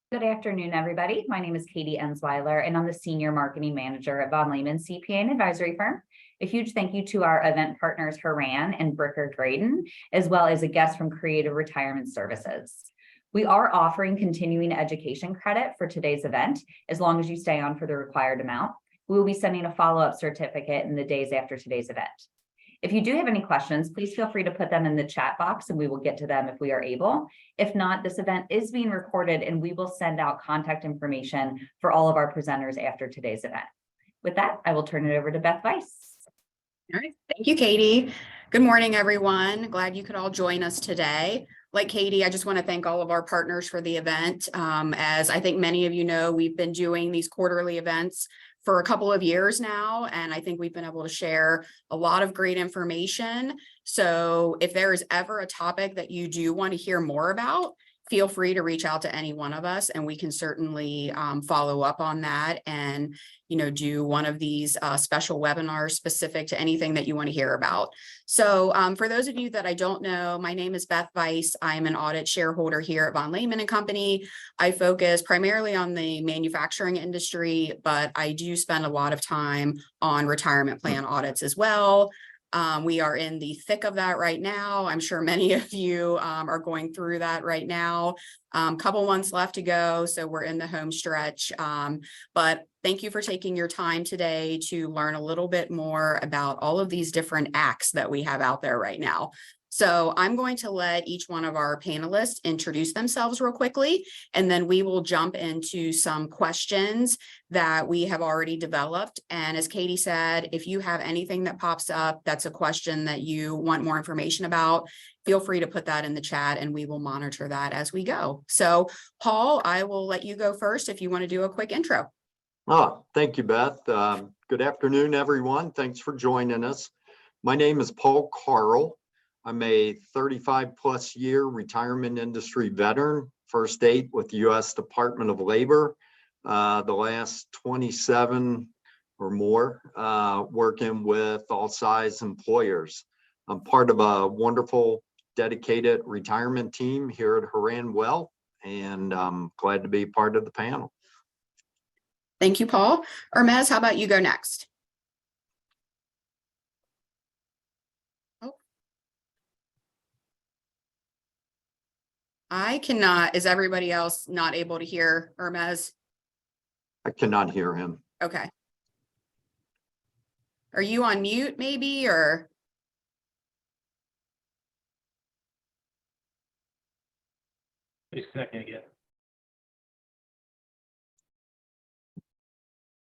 Good afternoon, everybody. My name is Katie Ensweiler, and I'm the Senior Marketing Manager at VonLehman CPA Advisory Firm. A huge thank you to our event partners, HORAN and Bricker Graydon, as well as a guest from Creative Retirement Services. We are offering continuing education credit for today's event, as long as you stay on for the required amount. We will be sending a follow-up certificate in the days after today's event. If you do have any questions, please feel free to put them in the chat box and we will get to them if we are able. If not, this event is being recorded and we will send out contact information for all of our presenters after today's event. With that, I will turn it over to Beth Weiss. All right, thank you, Katie. Good morning, everyone. Glad you could all join us today. Like Katie, I just want to thank all of our partners for the event. As I think many of you know, we've been doing these quarterly events for a couple of years now, and I think we've been able to share a lot of great information. So if there is ever a topic that you do want to hear more about, feel free to reach out to any one of us and we can certainly follow up on that and do one of these special webinars specific to anything that you want to hear about. So for those of you that I don't know, my name is Beth Weiss. I'm an audit shareholder here at VonLehman Company. I focus primarily on the manufacturing industry, but I do spend a lot of time on retirement plan audits as well. We are in the thick of that right now. I'm sure many of you are going through that right now. Couple months left to go, so we're in the home stretch. But thank you for taking your time today to learn a little bit more about all of these different acts that we have out there right now. So I'm going to let each one of our panelists introduce themselves real quickly, and then we will jump into some questions that we have already developed. And as Katie said, if you have anything that pops up, that's a question that you want more information about, feel free to put that in the chat and we will monitor that as we go. So Paul, I will let you go first if you want to do a quick intro. Oh, thank you, Beth. Good afternoon, everyone. Thanks for joining us. My name is Paul Carl. I'm a 35+ year retirement industry veteran, first 8 with the U.S. Department of Labor, the last 27 or more working with all size employers. I'm part of a wonderful, dedicated retirement team here at HORAN Wealth, and I'm glad to be part of the panel. Thank you, Paul. Hermes, how about you go next? I cannot. Is everybody else not able to hear Hermes? I cannot hear him. Okay. Are you on mute maybe, or? He's connecting again.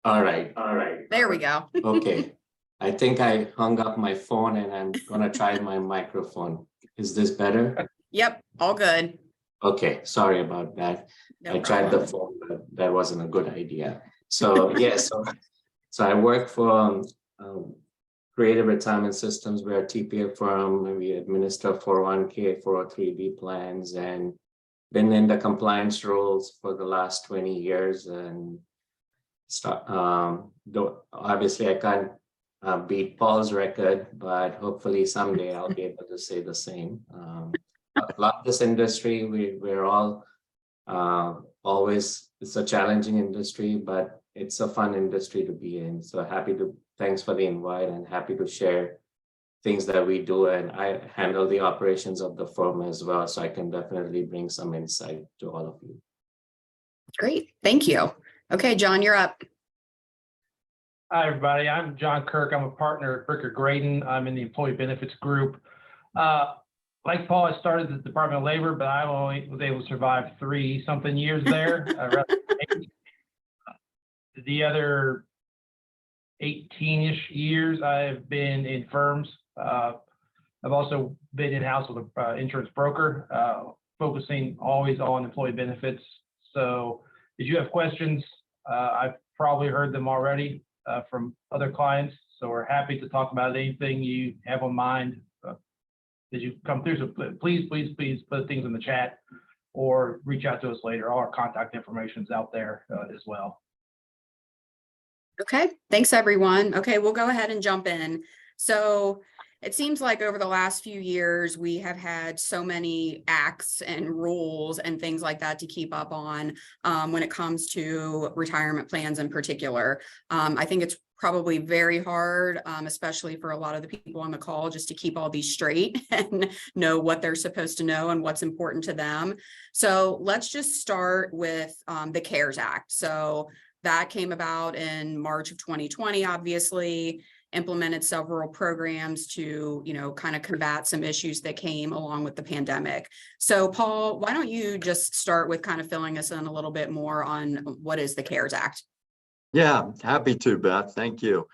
All right. There we go. Okay. I think I hung up my phone and I'm gonna try my microphone. Is this better? Yep, all good. Okay, sorry about that. No I tried problem. the phone, but that wasn't a good idea. So yeah, so I work for Creative Retirement Systems. We're a TPA firm and we administer 401k, 403b plans, and been in the compliance roles for the last 20 years. And though obviously I can't beat Paul's record, but hopefully someday I'll be able to say the same. I love this industry. We're all always, it's a challenging industry, but it's a fun industry to be in. So thanks for the invite and happy to share things that we do. And I handle the operations of the firm as well. So I can definitely bring some insight to all of you. Great, thank you. Okay, John, you're up. Hi, everybody. I'm John Kirk. I'm a partner at Bricker Graydon. I'm in the employee benefits group. Like Paul, I started at the Department of Labor, but I only was able to survive 30-something years there. The other 18-ish years I've been in firms. I've also been in-house with an insurance broker, focusing always on employee benefits. So if you have questions, I've probably heard them already from other clients. So we're happy to talk about anything you have on mind as you come through. So please put things in the chat or reach out to us later. All our contact information is out there as well. Okay, thanks everyone. Okay, we'll go ahead and jump in. So it seems like over the last few years, we have had so many acts and rules and things like that to keep up on when it comes to retirement plans in particular. I think it's probably very hard, especially for a lot of the people on the call, just to keep all these straight and know what they're supposed to know and what's important to them. So let's just start with the CARES Act. So that came about in March of 2020, obviously, implemented several programs to, kind of combat some issues that came along with the pandemic. So Paul, why don't you just start with kind of filling us in a little bit more on what is the CARES Act? Yeah, happy to, Beth. Thank you.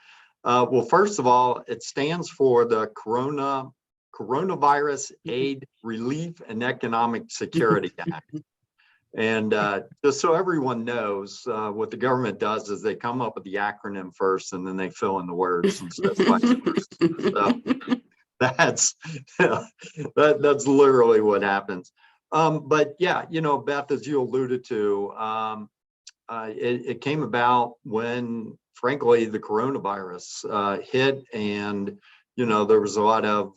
Well, first of all, it stands for the Coronavirus Aid, Relief, and Economic Security Act. And just so everyone knows, what the government does is they come up with the acronym first, and then they fill in the words and stuff like that. So that's literally what happens. But yeah, Beth, as you alluded to, it came about when, frankly, the coronavirus hit, and there was a lot of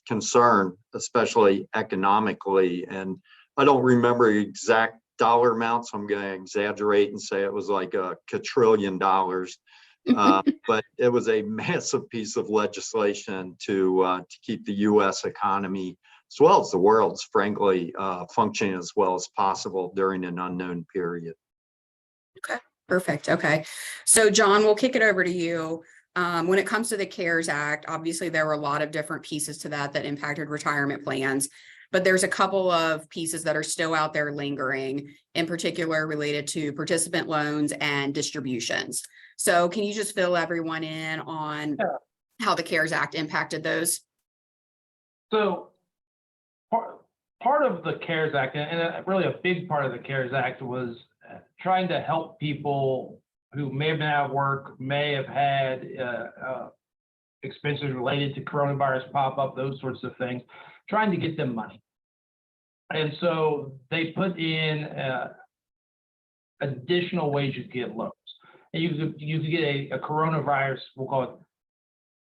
concern, especially economically. And I don't remember exact dollar amounts, so I'm going to exaggerate and say it was like $1 quadrillion. But it was a massive piece of legislation to keep the U.S. economy, as well as the world's, frankly, functioning as well as possible during an unknown period. Okay, perfect. Okay. So John, we'll kick it over to you. When it comes to the CARES Act, obviously there were a lot of different pieces to that impacted retirement plans, but there's a couple of pieces that are still out there lingering, in particular related to participant loans and distributions. So can you just fill everyone in on how the CARES Act impacted those? So part of the CARES Act, and really a big part of the CARES Act, was trying to help people who may have been out of work, may have had expenses related to coronavirus pop up, those sorts of things, trying to get them money. And so they put in additional ways you could get loans. And you could get a coronavirus, we'll call it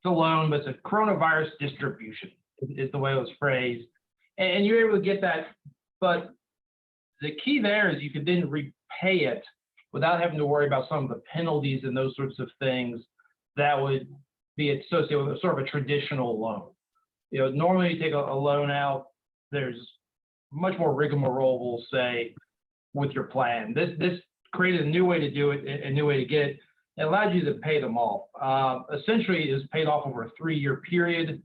the loan, but it's a coronavirus distribution is the way it was phrased. And you're able to get that, but the key there is you could then repay it without having to worry about some of the penalties and those sorts of things that would be associated with a sort of a traditional loan. Normally you take a loan out, there's much more rigmarole, we'll say, with your plan. This created a new way to do it, a new way to get it. It allowed you to pay them off. Essentially, it is paid off over a 3-year period.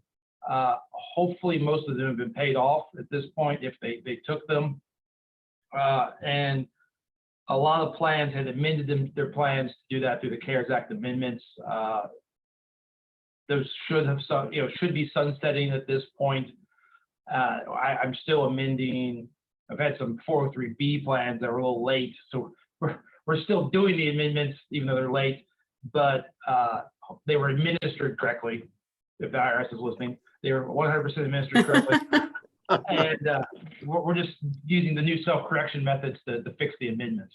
Hopefully, most of them have been paid off at this point if they took them. And a lot of plans had amended their plans to do that through the CARES Act amendments. Those should be sunsetting at this point. I'm still amending. I've had some 403B plans that were a little late, so we're still doing the amendments even though they're late. But they were administered correctly. If the IRS is listening, they were 100% administered correctly. And we're just using the new self-correction methods to fix the amendments.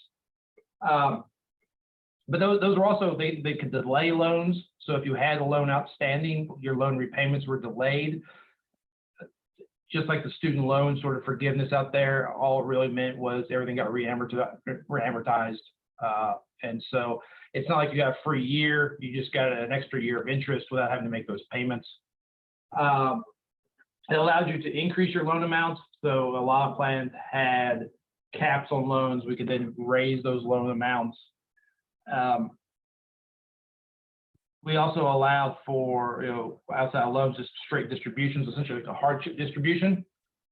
But those were also, they could delay loans. So if you had a loan outstanding, your loan repayments were delayed. Just like the student loan sort of forgiveness out there, all it really meant was everything got reamortized. And so it's not like you got a free year, you just got an extra year of interest without having to make those payments. It allowed you to increase your loan amounts. So a lot of plans had caps on loans. We could then raise those loan amounts. We also allowed for, outside loans, just straight distributions, essentially like a hardship distribution.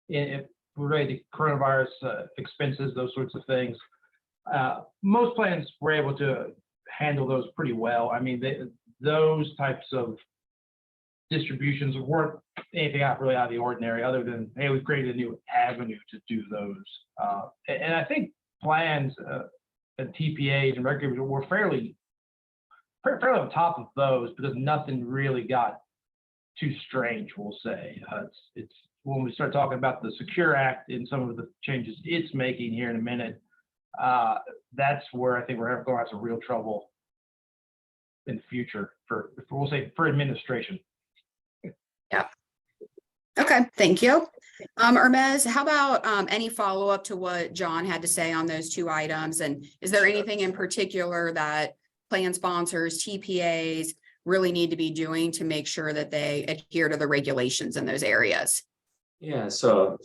If related to coronavirus expenses, those sorts of things. Most plans were able to handle those pretty well. I mean, those types of distributions weren't anything really out of the ordinary, other than, hey, we've created a new avenue to do those. And I think plans and TPAs and records were fairly on top of those because nothing really got too strange, we'll say. It's when we start talking about the Secure Act and some of the changes it's making here in a minute, that's where I think we're going to have some real trouble in the future for administration. Okay, thank you. Hermes, how about any follow-up to what John had to say on those two items? And is there anything in particular that plan sponsors, TPAs really need to be doing to make sure that they adhere to the regulations in those areas? Yeah, so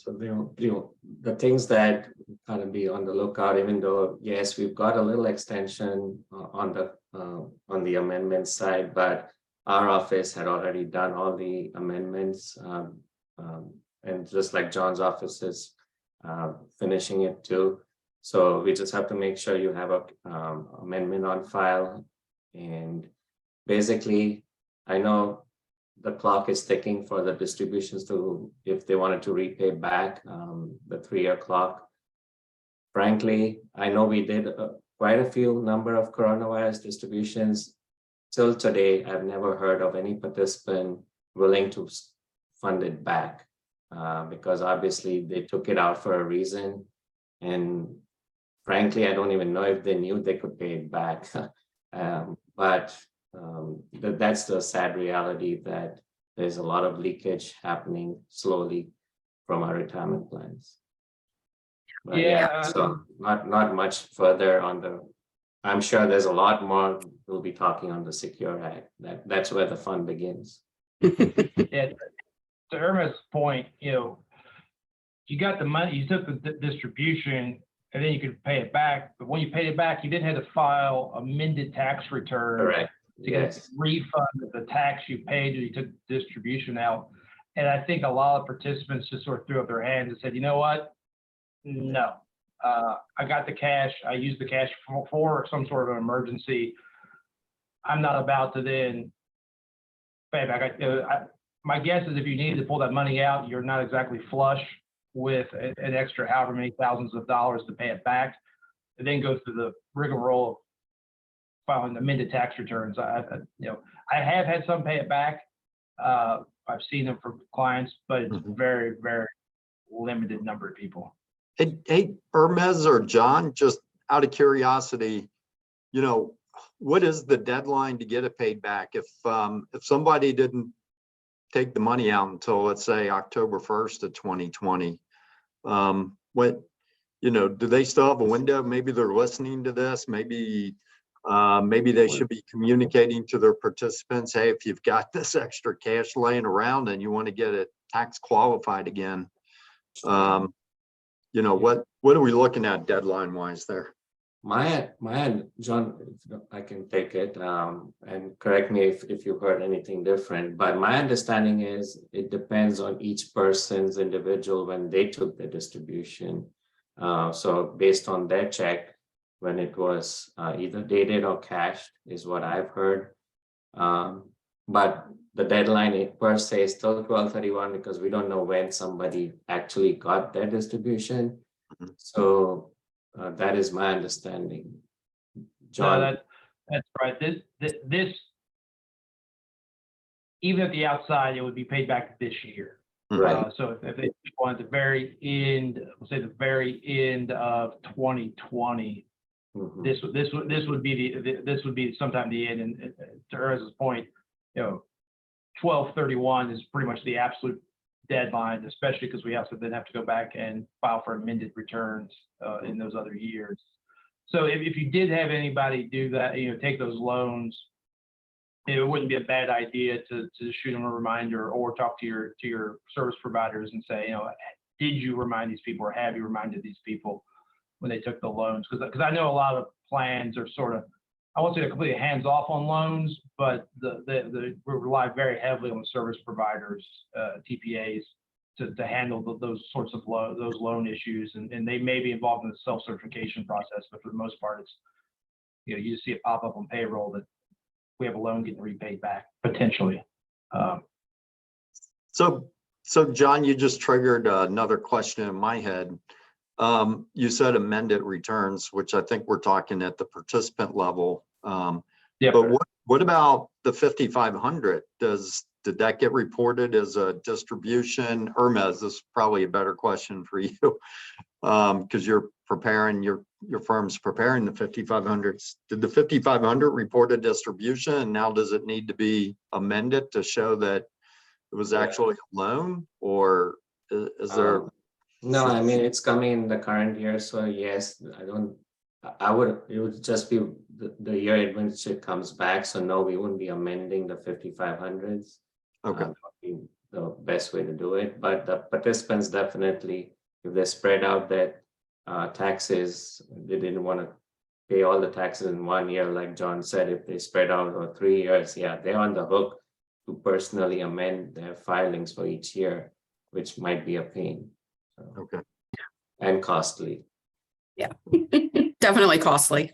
the things that kind of be on the lookout, even though, yes, we've got a little extension on the amendment side, but our office had already done all the amendments. And just like John's office is finishing it too. So we just have to make sure you have a amendment on file. And basically, I know the clock is ticking for the distributions to, if they wanted to repay back the 3-year clock. Frankly, I know we did quite a few number of coronavirus distributions. Till today, I've never heard of any participant willing to fund it back because obviously they took it out for a reason. And frankly, I don't even know if they knew they could pay it back. But that's the sad reality, that there's a lot of leakage happening slowly from our retirement plans. But Yeah. so not much further on the, I'm sure there's a lot more we'll be talking on the Secure Act. That's where the fun begins. Yeah, to Irma's point, you got the money, you took the distribution, and then you could pay it back. But when you paid it back, you didn't have to file amended tax return. Correct. To get a refund of the tax you paid when you took the distribution out. And I think a lot of participants just sort of threw up their hands and said, you know what? No, I got the cash. I used the cash for some sort of an emergency. I'm not about to then pay back. My guess is if you needed to pull that money out, you're not exactly flush with an extra however many thousands of dollars to pay it back, and then go through the rigmarole of filing amended tax returns. I have had some pay it back. I've seen them for clients, but it's very, very limited number of people. Hey, Hermes or John, just out of curiosity, what is the deadline to get it paid back? If somebody didn't take the money out until, let's say, October 1st of 2020, do they still have a window? Maybe they're listening to this. Maybe they should be communicating to their participants, hey, if you've got this extra cash laying around and you want to get it tax qualified again, what are we looking at deadline wise there? My John, I can take it and correct me if you heard anything different, but my understanding is it depends on each person's individual when they took the distribution. So based on their check, when it was either dated or cashed is what I've heard. But the deadline per se is still 12/31 because we don't know when somebody actually got their distribution. So that is my understanding. John. No, that's right. This, even at the outside, it would be paid back this year. Right. So if they want at the very end, we'll say the very end of 2020, this would be sometime the end. And to Ernest's point, 12/31 is pretty much the absolute deadline, especially because we also then have to go back and file for amended returns in those other years. So if you did have anybody do that, take those loans, it wouldn't be a bad idea to shoot them a reminder or talk to your service providers and say, did you remind these people or have you reminded these people when they took the loans? Because I know a lot of plans are sort of, I won't say they're completely hands off on loans, but we rely very heavily on the service providers, TPAs, to handle those sorts of those loan issues, and they may be involved in the self-certification process, but for the most part, it's you just see it pop up on payroll that we have a loan getting repaid back potentially. So John, you just triggered another question in my head. You said amended returns, which I think we're talking at the participant level. Yeah. But what about the 5,500? Did that get reported as a distribution? Hermes, this is probably a better question for you because you're preparing, your firm's preparing the 5,500s. Did the 5,500 report a distribution, and now does it need to be amended to show that it was actually a loan, or is there? No, I mean, it's coming in the current year, so yes, it would just be the year in which it comes back, so no, we wouldn't be amending the 5500s. Okay. That would be the best way to do it, but the participants definitely, if they spread out that taxes, they didn't want to pay all the taxes in 1 year, like John said, if they spread out over 3 years, yeah, they're on the hook to personally amend their filings for each year, which might be a pain. So, Okay. and costly. Yeah, definitely costly.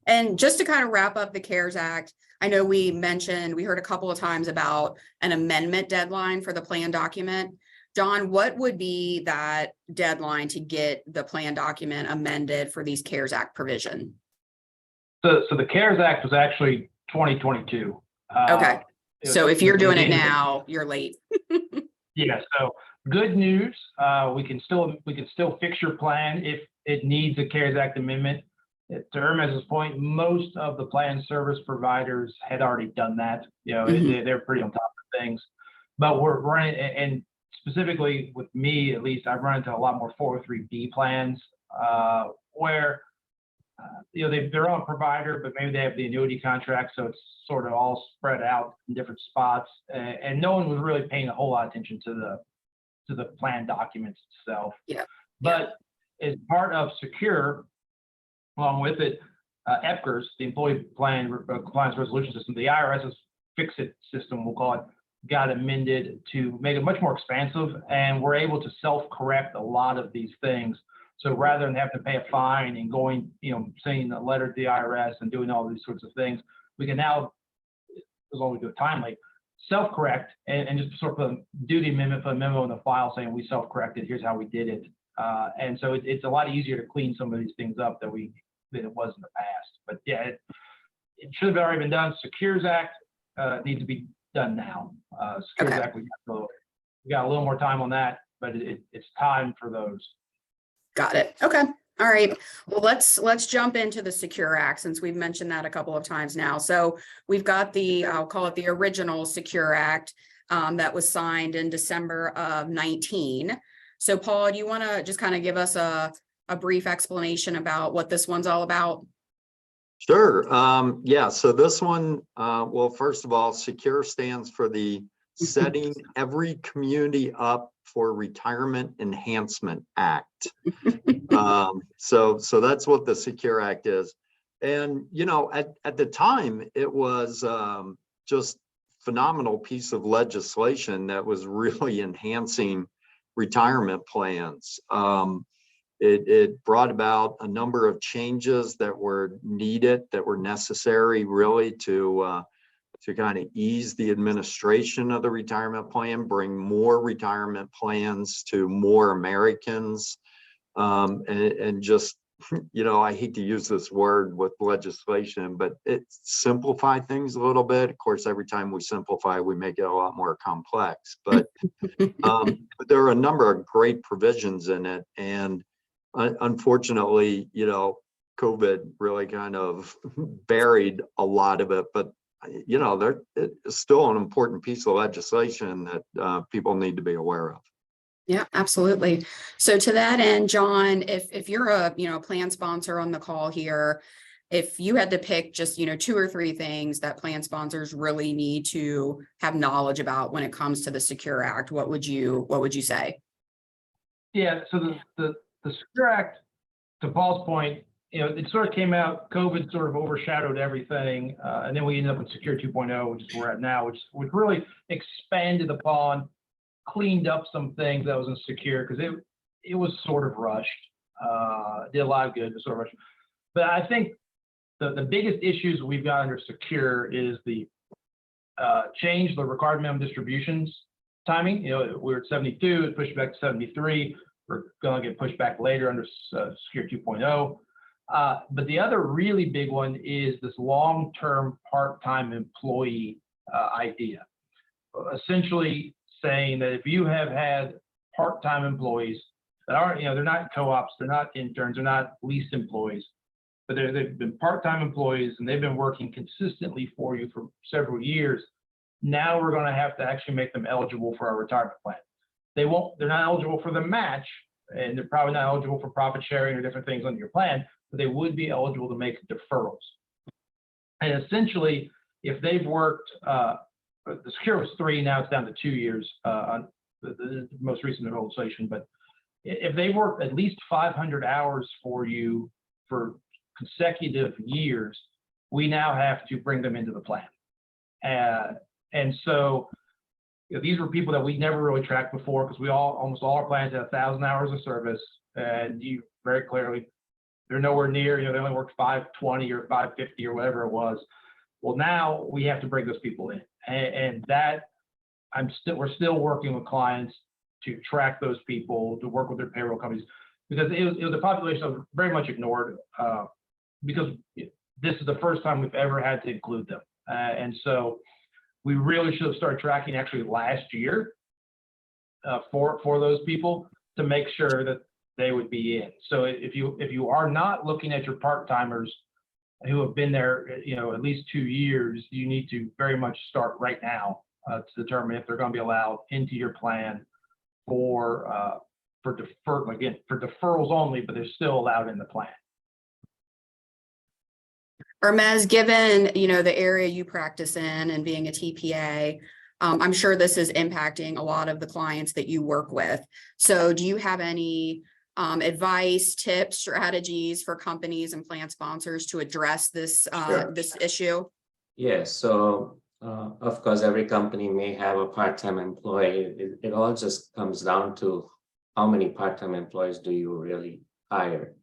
And just to kind of wrap up the CARES Act, I know we heard a couple of times about an amendment deadline for the plan document. John, what would be that deadline to get the plan document amended for these CARES Act provision? So the CARES Act was actually 2022. Okay, so if you're doing it beginning- now, you're late. Yeah, so good news, we can still fix your plan if it needs a CARES Act amendment. To Hermes's point, most of the plan service providers had already done that. You know, they're pretty on top of things. But we're running, and specifically with me, at least, I've run into a lot more 403B plans where you know, they're on a provider, but maybe they have the annuity contract, so it's sort of all spread out in different spots, and no one was really paying a whole lot of attention to the plan documents itself. Yeah. But as part of Secure, along with it, EPCRS, the Employee Plan Compliance Resolution System, the IRS's fix-it system, we'll call it, got amended to make it much more expansive, and we're able to self-correct a lot of these things. So rather than have to pay a fine and going, you know, sending a letter to the IRS and doing all these sorts of things, we can now, as long as we do it timely, self-correct and just sort of do the amendment, put a memo in the file saying we self-corrected, here's how we did it. And so it's a lot easier to clean some of these things up than it was in the past. But yeah, it should have already been done. Secures Act needs to be done now. Secures Act, we got a little more time on that, but it's time for those. Got it. Okay. All right. Well, let's jump into the Secure Act, since we've mentioned that a couple of times now. So we've got I'll call it the original Secure Act that was signed in December of 19. So Paul, do you want to just kind of give us a brief explanation about what this one's all about? Sure. Yeah. So this one, well, first of all, Secure stands for the Setting Every Community Up for Retirement Enhancement Act. So that's what the Secure Act is. And, you know, at the time, it was just phenomenal piece of legislation that was really enhancing retirement plans. It brought about a number of changes that were needed, that were necessary really to kind of ease the administration of the retirement plan, bring more retirement plans to more Americans, and just, you know, I hate to use this word with legislation, but it simplified things a little bit. Of course, every time we simplify, we make it a lot more complex, but there are a number of great provisions in it. And unfortunately, you know, COVID really kind of buried a lot of it, but you know, it's still an important piece of legislation that people need to be aware of. Yeah, absolutely. So to that end, John, if you're a plan sponsor on the call here, if you had to pick just 2 or 3 things that plan sponsors really need to have knowledge about when it comes to the Secure Act, what would you say? Yeah, so the Secure Act, to Paul's point, it sort of came out, COVID sort of overshadowed everything. And then we ended up with Secure 2.0, which is where we're at now, which really expanded upon, cleaned up some things that was insecure, because it was sort of rushed. Did a lot of good, but sort of rushed. But I think the biggest issues we've got under Secure is the change the required minimum distributions timing. We're at 72, it pushed back to 73. We're going to get pushed back later under Secure 2.0. But the other really big one is this long-term part-time employee idea. Essentially saying that if you have had part-time employees that aren't, they're not co-ops, they're not interns, they're not leased employees, but they've been part-time employees and they've been working consistently for you for several years, Now we're going to have to actually make them eligible for our retirement plan. They're not eligible for the match, and they're probably not eligible for profit sharing or different things on your plan, but they would be eligible to make deferrals. And essentially, if they've worked, the secure was 3, now it's down to 2 years on the most recent legislation, but if they worked at least 500 hours for you for consecutive years, we now have to bring them into the plan. And so these were people that we never really tracked before, because almost all our plans had 1,000 hours of service, and you very clearly, they're nowhere near, they only worked 520 or 550 or whatever it was. Well, now we have to bring those people in, and that we're still working with clients to track those people, to work with their payroll companies, because it was a population that was very much ignored, because this is the first time we've ever had to include them. And so we really should have started tracking actually last year for those people to make sure that they would be in. So if you are not looking at your part-timers who have been there, at least 2 years, you need to very much start right now to determine if they're going to be allowed into your plan for deferrals only, but they're still allowed in the plan. Hermes, given, the area you practice in and being a TPA, I'm sure this is impacting a lot of the clients that you work with. So do you have any advice, tips, strategies for companies and plan sponsors to address this, Sure. this issue? Yes, so of course, every company may have a part-time employee. It all just comes down to how many part-time employees do you really hire.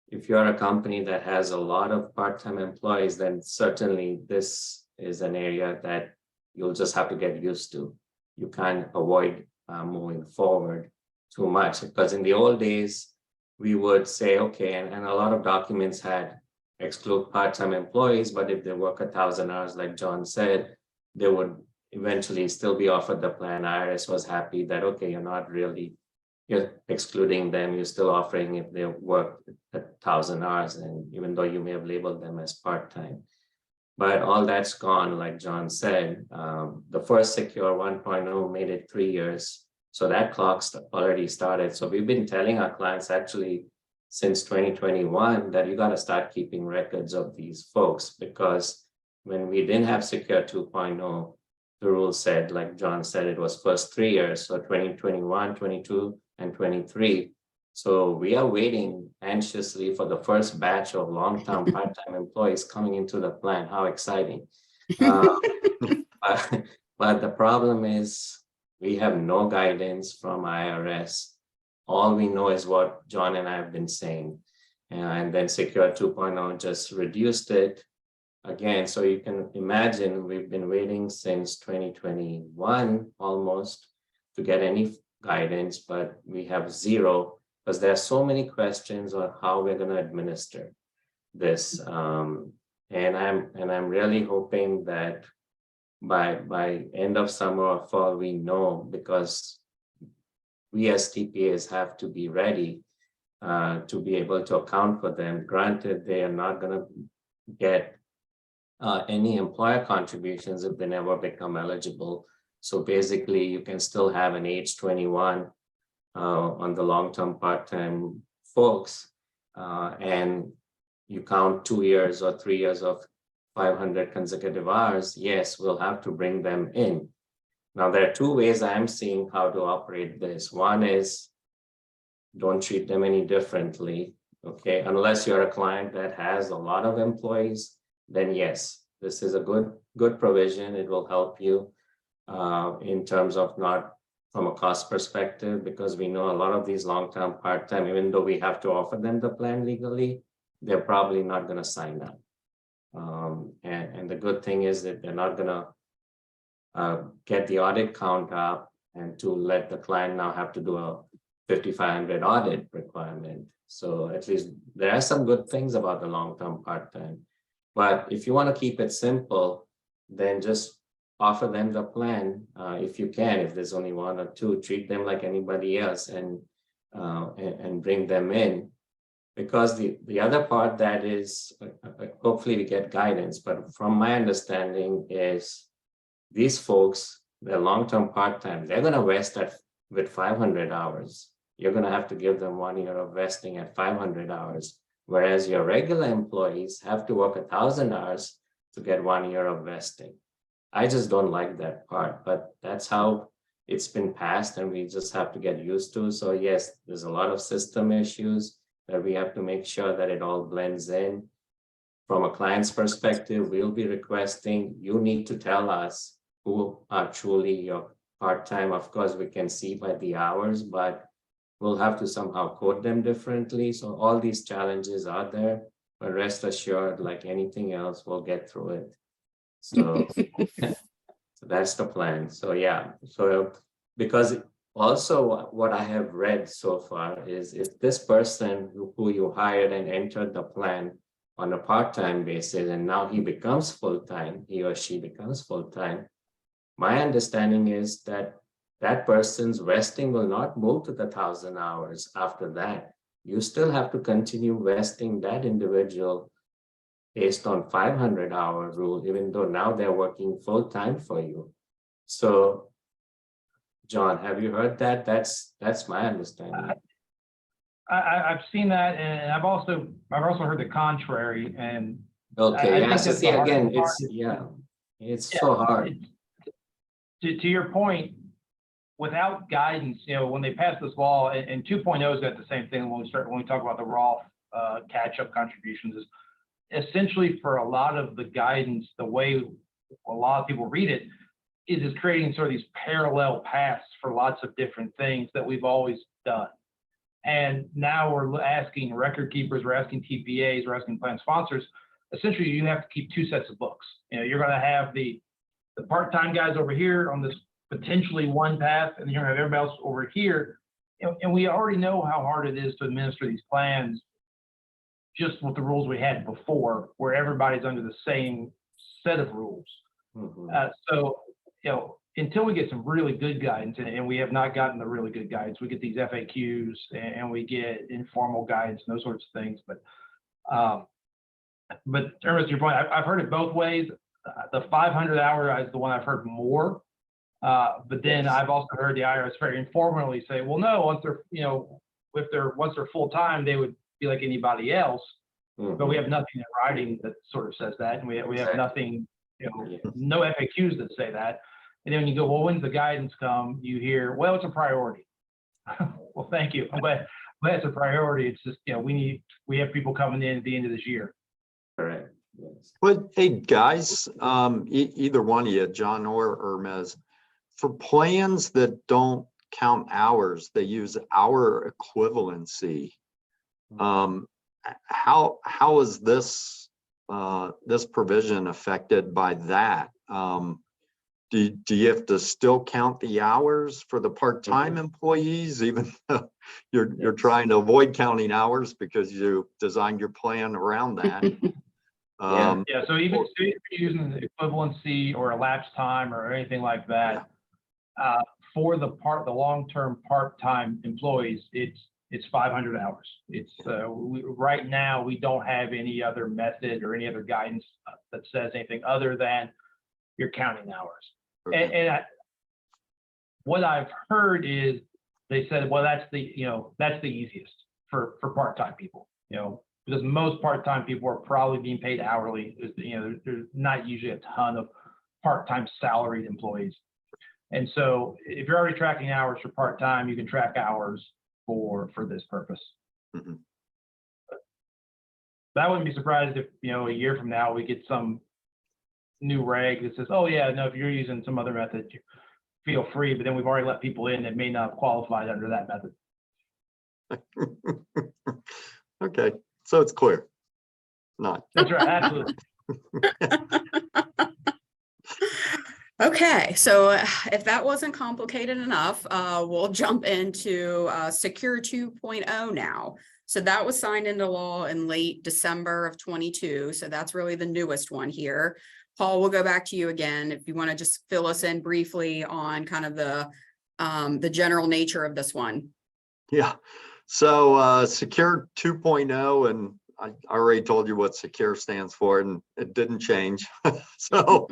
If you're a company that has a lot of part-time employees, then certainly this is an area that you'll just have to get used to. You can't avoid moving forward too much, because in the old days, we would say, okay, and a lot of documents had exclude part-time employees, but if they work 1,000 hours, like John said, they would eventually still be offered the plan. IRS was happy that, okay, you're excluding them, you're still offering if they work 1,000 hours, and even though you may have labeled them as part-time. But all that's gone, like John said. The first Secure 1.0 made it 3 years, so that clock's already started. So we've been telling our clients actually since 2021 that you got to start keeping records of these folks, because when we didn't have Secure 2.0, the rule said, like John said, it was first 3 years, so 2021, 22, and 23. So we are waiting anxiously for the first batch of long-term part-time employees coming into the plan. How exciting. But the problem is we have no guidance from IRS. All we know is what John and I have been saying. And then Secure 2.0 just reduced it again. So you can imagine we've been waiting since 2021 almost to get any guidance, but we have zero, because there are so many questions on how we're going to administer this. And I'm really hoping that by end of summer or fall, we know, because we as TPAs have to be ready to be able to account for them. Granted, they are not going to get any employer contributions if they never become eligible. So basically, you can still have an age 21 on the long-term part-time folks, and you count 2 years or 3 years of 500 consecutive hours. Yes, we'll have to bring them in. Now, there are two ways I'm seeing how to operate this. One is don't treat them any differently, okay? Unless you're a client that has a lot of employees, then yes, this is a good provision. It will help you in terms of not from a cost perspective, because we know a lot of these long-term part-time, even though we have to offer them the plan legally, they're probably not going to sign up. And the good thing is that they're not going to get the audit count up and to let the client now have to do a 5,500 audit requirement. So at least there are some good things about the long-term part-time. But if you want to keep it simple, then just offer them the plan if you can. If there's only one or two, treat them like anybody else and bring them in. Because the other part that is, hopefully we get guidance, but from my understanding is these folks, they're long-term part-time, they're gonna vest with 500 hours. You're gonna have to give them 1 year of vesting at 500 hours. Whereas your regular employees have to work 1,000 hours to get 1 year of vesting. I just don't like that part, but that's how it's been passed and we just have to get used to. So yes, there's a lot of system issues that we have to make sure that it all blends in. From a client's perspective, we'll be requesting, you need to tell us who are truly your part-time. Of course, we can see by the hours, but we'll have to somehow code them differently. So all these challenges are there, but rest assured, like anything else, we'll get through it. So, so that's the plan. So yeah, so because also what I have read so far is if this person who you hired and entered the plan on a part-time basis, and now he becomes full-time, he or she becomes full-time, my understanding is that that person's vesting will not move to the 1,000 hours after that. You still have to continue vesting that individual based on 500-hour rule, even though now they're working full-time for you. So, John, have you heard that? That's my understanding. I've seen that, and I've also heard the contrary. And okay, I yeah. think So that's see the hardest again, part. it's so hard. To your point, without guidance, when they passed this law, and 2.0's got the same thing when we talk about the Roth catch-up contributions, is essentially for a lot of the guidance, the way a lot of people read it is creating sort of these parallel paths for lots of different things that we've always done. And now we're asking record keepers, we're asking TPAs, we're asking plan sponsors, essentially you have to keep two sets of books. You're going to have the part-time guys over here on this potentially one path, and you're going to have everybody else over here. And we already know how hard it is to administer these plans just with the rules we had before, where everybody's under the same set of rules. Mhm. So, until we get some really good guidance, and we have not gotten the really good guidance, we get these FAQs and we get informal guidance and those sorts of things. But to your point, I've heard it both ways. The 500-hour is the one I've heard more. But then Yes. I've also heard the IRS very informally say, well, no, once they're full time, they would be like anybody else. But we have nothing in writing that sort of says that, and we have Exactly. nothing, Yes. no FAQs that say that. And then when you go, well, when's the guidance come? You hear, well, it's a priority. Well, thank you. I'm glad it's a priority. It's just, we have people coming in at the end of this year. Correct. Yes. But hey, guys, either one of you, John or Hermes, for plans that don't count hours, they use hour equivalency. How is this provision affected by that? Do you have to still count the hours for the part-time employees, even though you're trying to avoid counting hours because you designed your plan around that? Yeah. So even if you're using the equivalency or elapsed time or anything like that, for the long-term part-time employees, it's 500 hours. It's right now we don't have any other method or any other guidance that says anything other than you're counting hours. Okay. And what I've heard is they said, well, that's the easiest for part-time people, because most part-time people are probably being paid hourly. There's not usually a ton of part-time salaried employees. And so if you're already tracking hours for part-time, you can track hours for this purpose. Mhm. But I wouldn't be surprised if, a year from now, we get some new reg that says, oh yeah, no, if you're using some other method, feel free, but then we've already let people in that may not have qualified under that method. Okay, so it's clear. Not. That's right, absolutely. Okay, so if that wasn't complicated enough, we'll jump into Secure 2.0 now. So that was signed into law in late December of 22. So that's really the newest one here. Paul, we'll go back to you again if you want to just fill us in briefly on kind of the general nature of this one. Yeah. So Secure 2.0, and I already told you what Secure stands for, and it didn't change. So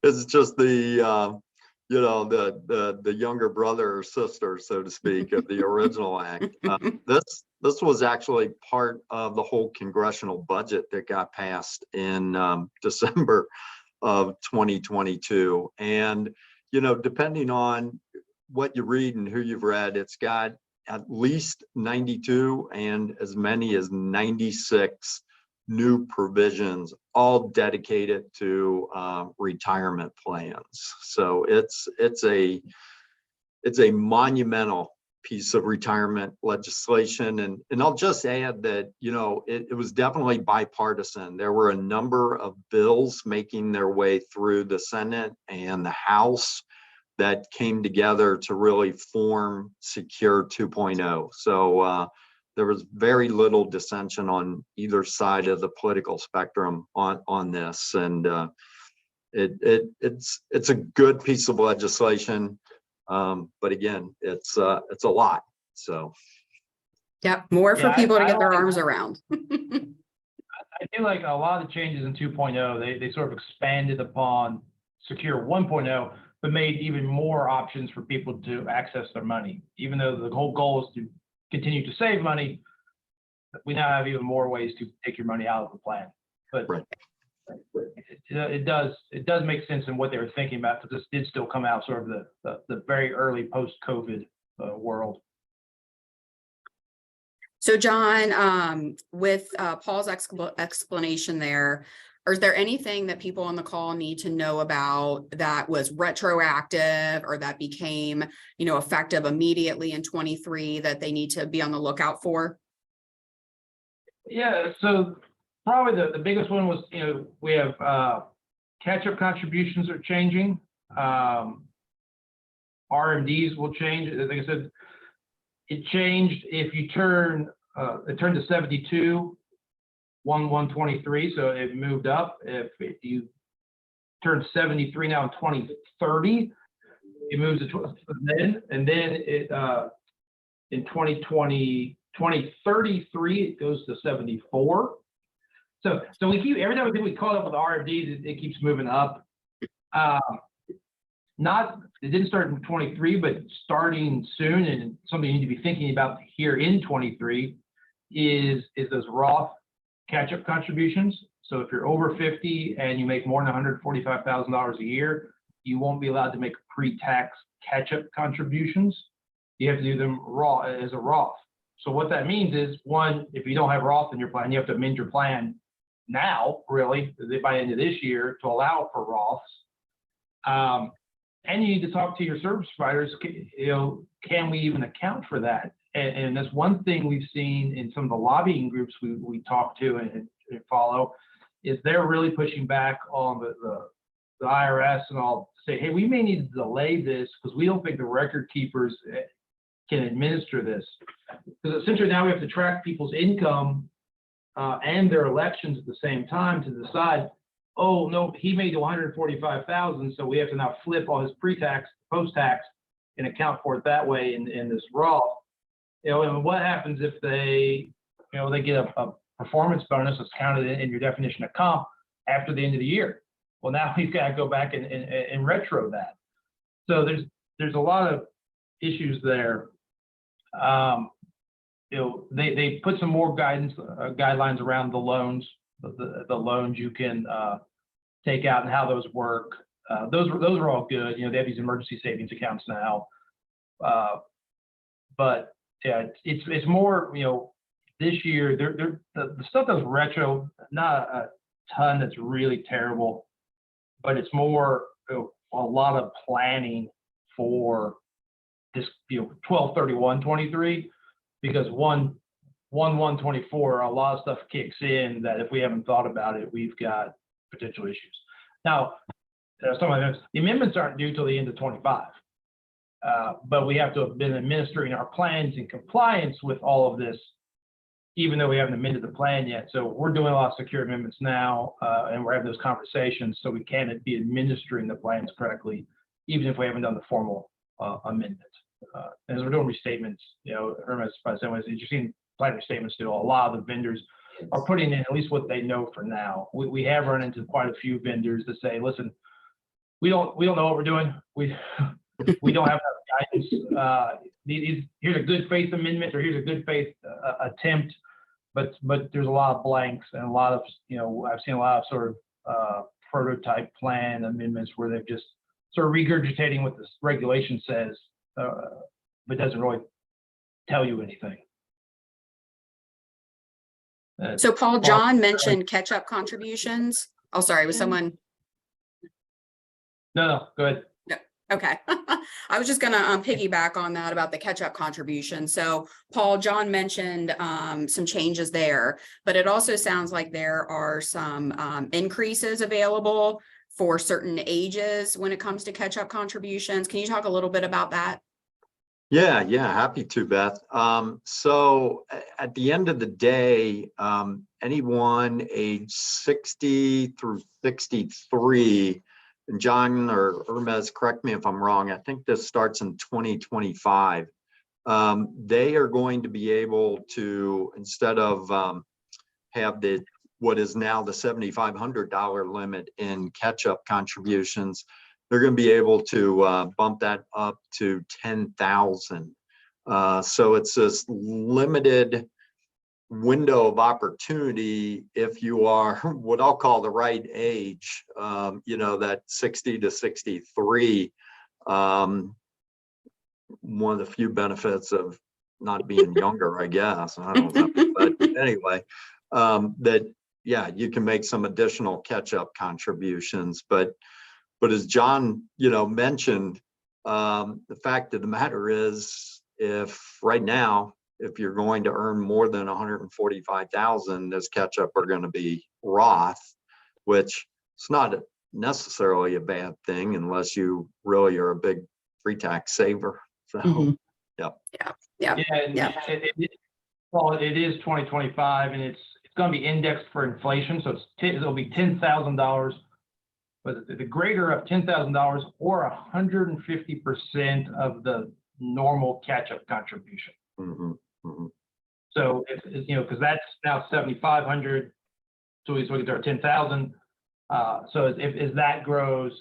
it's just the, the younger brother or sister, so to speak, of the original act. This was actually part of the whole congressional budget that got passed in December of 2022. And, depending on what you read and who you've read, it's got at least 92 and as many as 96 new provisions, all dedicated to retirement plans. So it's a monumental piece of retirement legislation. And I'll just add that, it was definitely bipartisan. There were a number of bills making their way through the Senate and the House that came together to really form Secure 2.0. So there was very little dissension on either side of the political spectrum on this. And it's a good piece of legislation. But again, it's a lot. So. Yep, more for Yeah, people to I get their don't- arms around. I feel like a lot of the changes in 2.0, they sort of expanded upon Secure 1.0, but made even more options for people to access their money. Even though the whole goal is to continue to save money, we now have even more ways to take your money out of the plan. But Right. it does make sense in what they were thinking about, because this did still come out sort of the very early post-COVID world. So John, with Paul's explanation there, is there anything that people on the call need to know about that was retroactive or that became, effective immediately in 23 that they need to be on the lookout for? Yeah, so probably the biggest one was, we have catch-up contributions are changing. RMDs will change. Like I said, it changed if you it turned to 72, 1/1/23, so it moved up. If you turn 73 now in 2030, it moves to 12, and then it in 2033 it goes to 74. So we keep, every time we think we caught up with the RFDs, it keeps moving up. It didn't start in 23, but starting soon, and something you need to be thinking about here in 23 is those Roth catch-up contributions. So if you're over 50 and you make more than $145,000 a year, you won't be allowed to make pre-tax catch-up contributions. You have to do them as a Roth. So what that means is, one, if you don't have Roth in your plan, you have to amend your plan now, really, by the end of this year, to allow for Roths. And you need to talk to your service providers. Can we even account for that? And that's one thing we've seen in some of the lobbying groups we talk to and follow, is they're really pushing back on the IRS and all, to say, hey, we may need to delay this because we don't think the record keepers can administer this. Because essentially now we have to track people's income and their elections at the same time to decide, oh no, he made 145,000, so we have to now flip all his pre-tax, post-tax, and account for it that way in this Roth. And what happens if they get a performance bonus that's counted in your definition of comp after the end of the year? Well, now we've got to go back and retro that. So there's a lot of issues there. They put some more guidelines around the loans, the loans you can take out and how those work. Those are all good. They have these emergency savings accounts now. But yeah, it's more, this year the stuff that's retro, not a ton that's really terrible, but it's more a lot of planning for this 12/31/23, because 1/1/24, a lot of stuff kicks in that if we haven't thought about it, we've got potential issues. Now, some of the amendments aren't due till the end of 25, but we have to have been administering our plans in compliance with all of this, even though we haven't amended the plan yet. So we're doing a lot of secure amendments now, and we're having those conversations so we can be administering the plans correctly, even if we haven't done the formal amendment. As we're doing restatements, Hermes, by the way, you're seeing plan restatements too. A lot of the vendors are putting in at least what they know for now. We have run into quite a few vendors that say, listen, we don't know what we're doing. We don't have enough guidance. Here's a good faith amendment, or here's a good faith attempt, but there's a lot of blanks and a lot of, I've seen a lot of sort of prototype plan amendments where they're just sort of regurgitating what this regulation says, but doesn't really tell you anything. So Paul, John mentioned catch-up contributions. Oh, sorry, was someone? No, go ahead. Okay. I was just going to piggyback on that about the catch-up contribution. So Paul, John mentioned some changes there, but it also sounds like there are some increases available for certain ages when it comes to catch-up contributions. Can you talk a little bit about that? Yeah, happy to, Beth. So at the end of the day, anyone age 60 through 63, and John or Hermes, correct me if I'm wrong, I think this starts in 2025. They are going to be able to, instead of have what is now the $7,500 limit in catch-up contributions, they're going to be able to bump that up to 10,000. So it's this limited window of opportunity if you are what I'll call the right age, that 60 to 63. One of the few benefits of not being younger, I guess. I don't know. But anyway, you can make some additional catch-up contributions. But as John, mentioned, the fact of the matter is, if right now, if you're going to earn more than 145,000, this catch-up are going to be Roth, which is not necessarily a bad thing unless you really are a big pre-tax saver. So, Well, it is 2025, and it's going to be indexed for inflation, so it'll be $10,000. But the greater of $10,000 or 150% of the normal catch-up contribution. So because that's now 7,500, so we get to 10,000. So as that grows,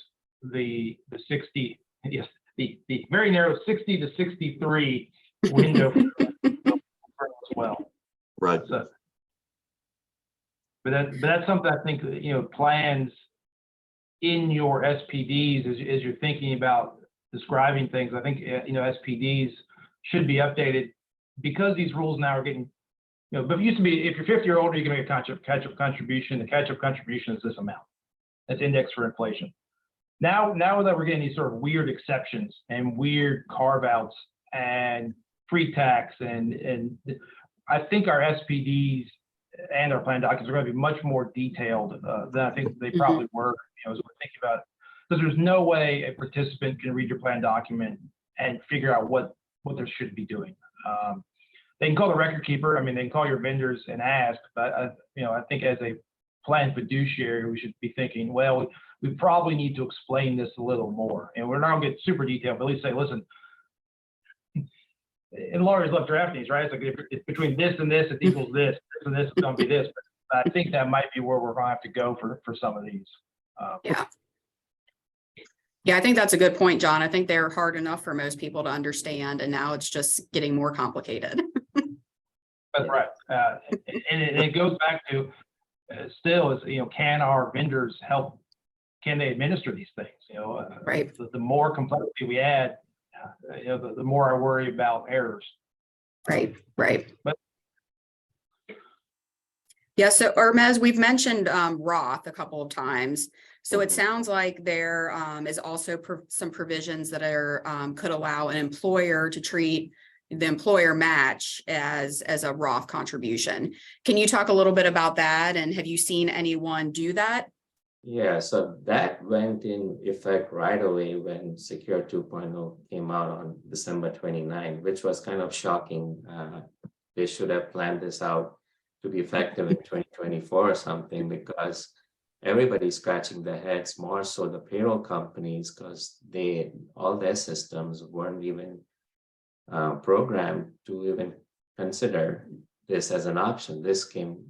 the 60, yes, the very narrow 60 to 63 window as well. Right. So, but that's something I think plans in your SPDs as you're thinking about describing things. I think SPDs should be updated because these rules now are getting, but it used to be if you're 50 or older, you can make a catch-up contribution. The catch-up contribution is this amount. That's indexed for inflation. Now that we're getting these sort of weird exceptions and weird carve-outs and pre-tax, and I think our SPDs and our plan documents are going to be much more detailed than I think they probably were. As we're thinking about it, because there's no way a participant can read your plan document and figure out what they should be doing. They can call the record keeper. I mean, they can call your vendors and ask. But I think as a plan fiduciary, we should be thinking, well, we probably need to explain this a little more. And we're not going to get super detailed, but at least say, listen. And lawyers love drafting these, right? It's like if it's between this and this, it equals this. This and this is going to be this. But I think that might be where we're going to have to go for some of these. Yeah, I think that's a good point, John. I think they're hard enough for most people to understand, and now it's just getting more complicated. That's right. And it goes back to still is, can our vendors help? Can they administer these things? Right. The more complexity we add, the more I worry about errors. Right. But yeah, so Hermes, we've mentioned Roth a couple of times. So it sounds like there is also some provisions that are could allow an employer to treat the employer match as a Roth contribution. Can you talk a little bit about that? And have you seen anyone do that? Yeah, so that went in effect right away when Secure 2.0 came out on December 29, which was kind of shocking. They should have planned this out to be effective in 2024 or something, because everybody's scratching their heads, more so the payroll companies, because all their systems weren't even programmed to even consider this as an option. This came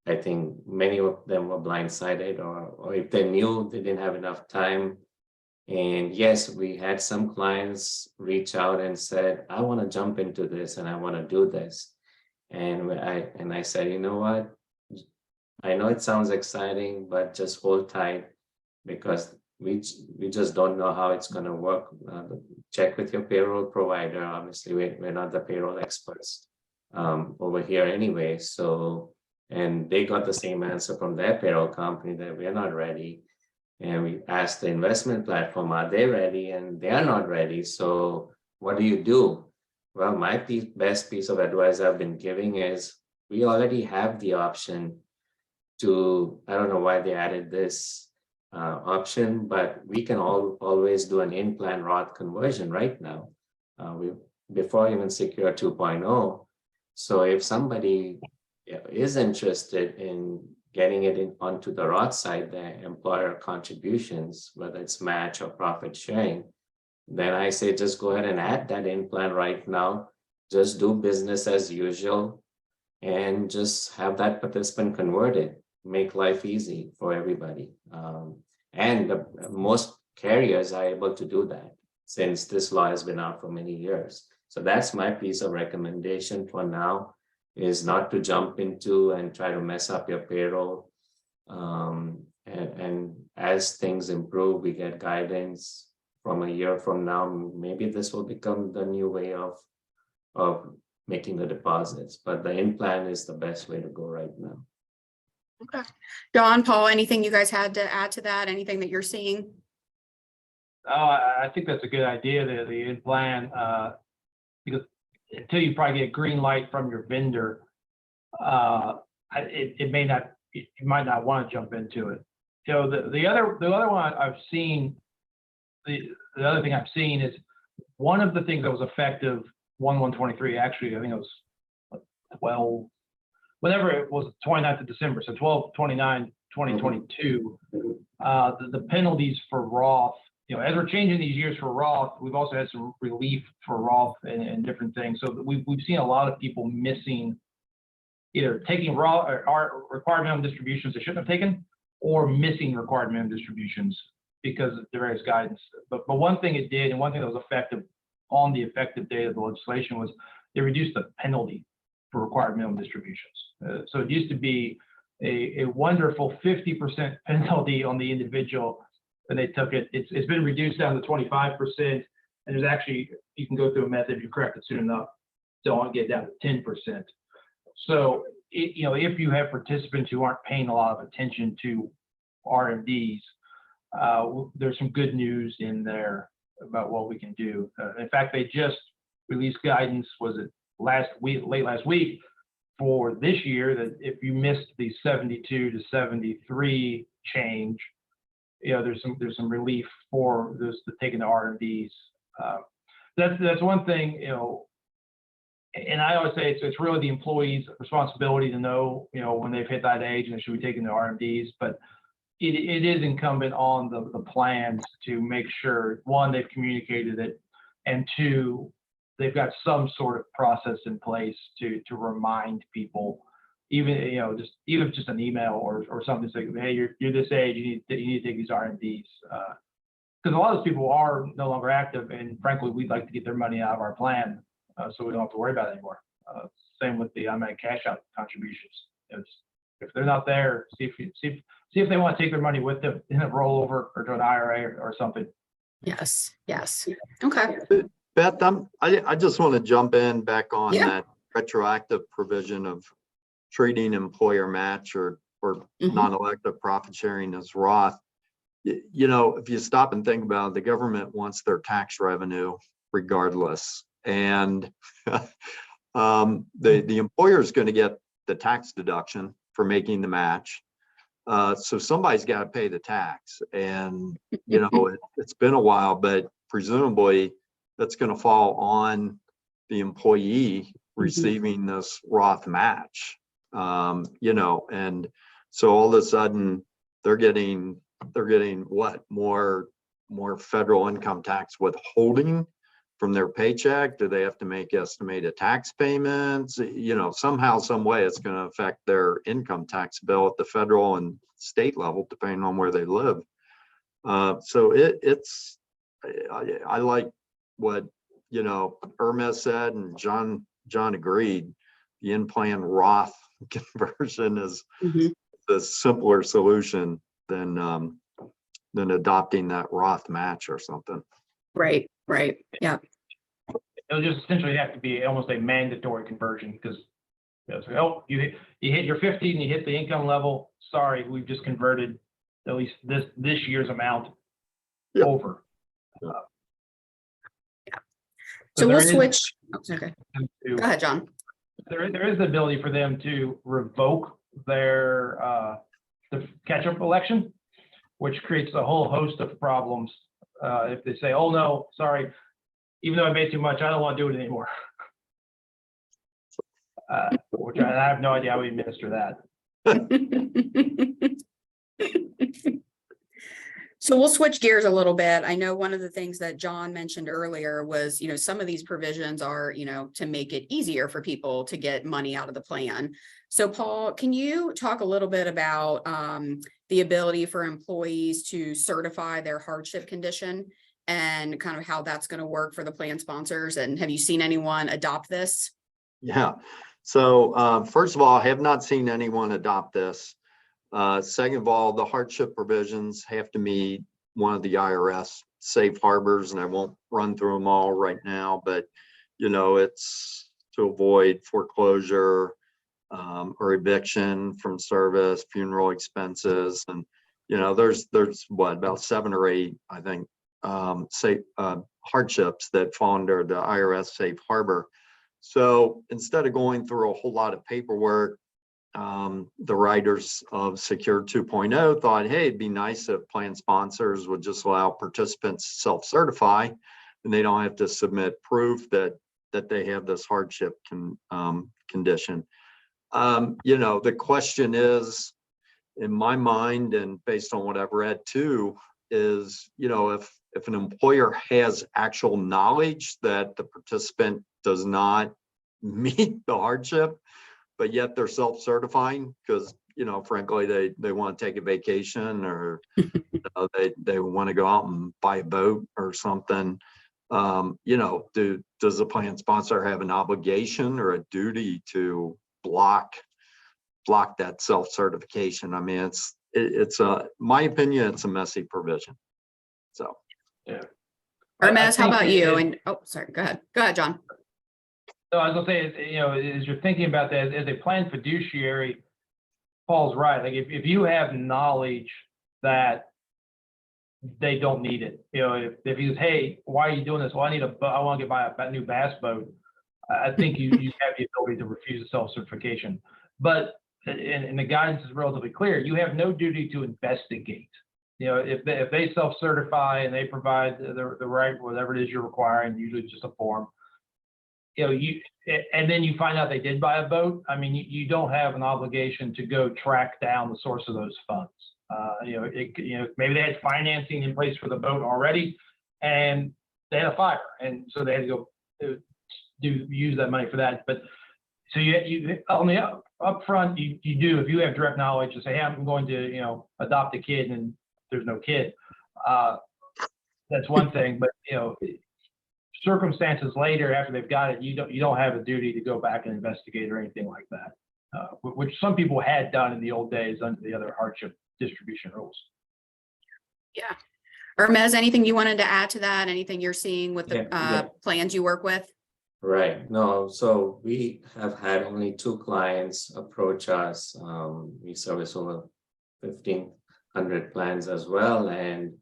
I think many of them were blindsided, or if they knew, they didn't have enough time. And yes, we had some clients reach out and said, I want to jump into this and I want to do this. And I said, you know what? I know it sounds exciting, but just hold tight, because we just don't know how it's going to work. Check with your payroll provider. Obviously, we're not the payroll experts over here anyway. So, and they got the same answer from their payroll company that we're not ready. And we asked the investment platform, are they ready? And they are not ready. So what do you do? Well, my best piece of advice I've been giving is we already have the option to, I don't know why they added this option, but we can always do an in-plan Roth conversion right now. Before even Secure 2.0. So if somebody is interested in getting it onto the Roth side, the employer contributions, whether it's match or profit sharing, then I say just go ahead and add that in plan right now. Just do business as usual and just have that participant converted. Make life easy for everybody. And most carriers are able to do that since this law has been out for many years. So that's my piece of recommendation for now, is not to jump into and try to mess up your payroll. And as things improve, we get guidance from a year from now, maybe this will become the new way of making the deposits, but the in-plan is the best way to go right now. Okay. Don, Paul, anything you guys had to add to that? Anything that you're seeing? I think that's a good idea, the in-plan, because until you probably get green light from your vendor, it may not, you might not want to jump into it. So the other one I've seen, the other thing I've seen is one of the things that was effective 1/1/23. Actually, I think it was 12, whenever it was, 29th of December. So 12/29/2022. The penalties for Roth. You know, as we're changing these years for Roth, we've also had some relief for Roth and different things. So we've seen a lot of people missing, either taking Roth or required minimum distributions they shouldn't have taken, or missing required minimum distributions because of the various guidance. But one thing it did, and one thing that was effective on the effective date of the legislation, was they reduced the penalty for required minimum distributions. So it used to be a wonderful 50% penalty on the individual. And they took it, it's been reduced down to 25%. And there's actually, you can go through a method, if you correct it soon enough, don't get down to 10%. So, you know, if you have participants who aren't paying a lot of attention to RMDs, there's some good news in there about what we can do. In fact, they just released guidance, was it late last week, for this year, that if you missed the 72 to 73 change, you know, there's some relief for this, taking the RMDs. That's one thing, you know, and I always say it's really the employee's responsibility to know, you know, when they've hit that age and they should be taking the RMDs. But it is incumbent on the plans to make sure, one, they've communicated it, and two, they've got some sort of process in place to remind people, even, you know, even just an email or something saying, hey, you're this age, you need to take these RMDs. Because a lot of those people are no longer active, and frankly, we'd like to get their money out of our plan, so we don't have to worry about it anymore. Same with the automatic cash out contributions. If they're not there, see if they want to take their money with them in a rollover or to an IRA or something. Yes. Okay. Beth, I just want to jump in back on Yeah. that retroactive provision of treating employer match or non-elective profit sharing as Roth. You know, if you stop and think about it, the government wants their tax revenue regardless. And the employer is going to get the tax deduction for making the match. So somebody's got to pay the tax. And, you know, it's been a while, but presumably that's going to fall on the employee receiving this Roth match. You know, and so all of a sudden they're getting what, more federal income tax withholding from their paycheck? Do they have to make estimated tax payments? You know, somehow, some way it's going to affect their income tax bill at the federal and state level, depending on where they live. So I like what, you know, Hermes said, and John agreed. The in-plan Roth conversion is the simpler solution than adopting that Roth match or something. Right. Yeah. It'll just essentially have to be almost a mandatory conversion, because oh, you hit your 50 and you hit the income level. Sorry, we've just converted at least this year's amount over. So we'll switch. Okay. Go ahead, John. There is the ability for them to revoke their the catch-up election, which creates a whole host of problems. If they say, "Oh no, sorry, even though I made too much, I don't want to do it anymore," which I have no idea how we administer that. So we'll switch gears a little bit. I know one of the things that John mentioned earlier was, some of these provisions are, to make it easier for people to get money out of the plan. So Paul, can you talk a little bit about the ability for employees to certify their hardship condition and kind of how that's going to work for the plan sponsors? And have you seen anyone adopt this? Yeah. So first of all, I have not seen anyone adopt this. Second of all, the hardship provisions have to meet one of the IRS safe harbors, and I won't run through them all right now, but it's to avoid foreclosure or eviction from service, funeral expenses, and there's what, about 7 or 8, I think, hardships that fall under the IRS safe harbor. So instead of going through a whole lot of paperwork, the writers of Secure 2.0 thought, hey, it'd be nice if plan sponsors would just allow participants to self-certify, and they don't have to submit proof that they have this hardship condition. The question is, in my mind, and based on what I've read too, is, if an employer has actual knowledge that the participant does not meet the hardship, but yet they're self-certifying because, frankly, they want to take a vacation, or they want to go out and buy a boat or something. Does the plan sponsor have an obligation or a duty to block that self-certification? I mean, it's my opinion, it's a messy provision. So, yeah. Hermes, how about you? And sorry, go ahead, John. So I was gonna say, as you're thinking about that, as a plan fiduciary, Paul's right. Like if you have knowledge that they don't need it, if he says, hey, why are you doing this? Well, I want to buy a new bass boat. I think you have the ability to refuse a self-certification. But and the guidance is relatively clear. You have no duty to investigate. If they self-certify and they provide the right, whatever it is you're requiring, usually just a form. And then you find out they did buy a boat. I mean, you don't have an obligation to go track down the source of those funds. Maybe they had financing in place for the boat already, and they had a fire, and so they had to go use that money for that. But so you on the upfront, you do, if you have direct knowledge to say, hey, I'm going to adopt a kid, and there's no kid. That's one thing, but circumstances later after they've got it, you don't have a duty to go back and investigate or anything like that, which some people had done in the old days under the other hardship distribution rules. Yeah. Hermes, anything you wanted to add to that? Anything you're seeing with the plans you work with? Right. No, so we have had only 2 clients approach us. We service over 1,500 plans as well, and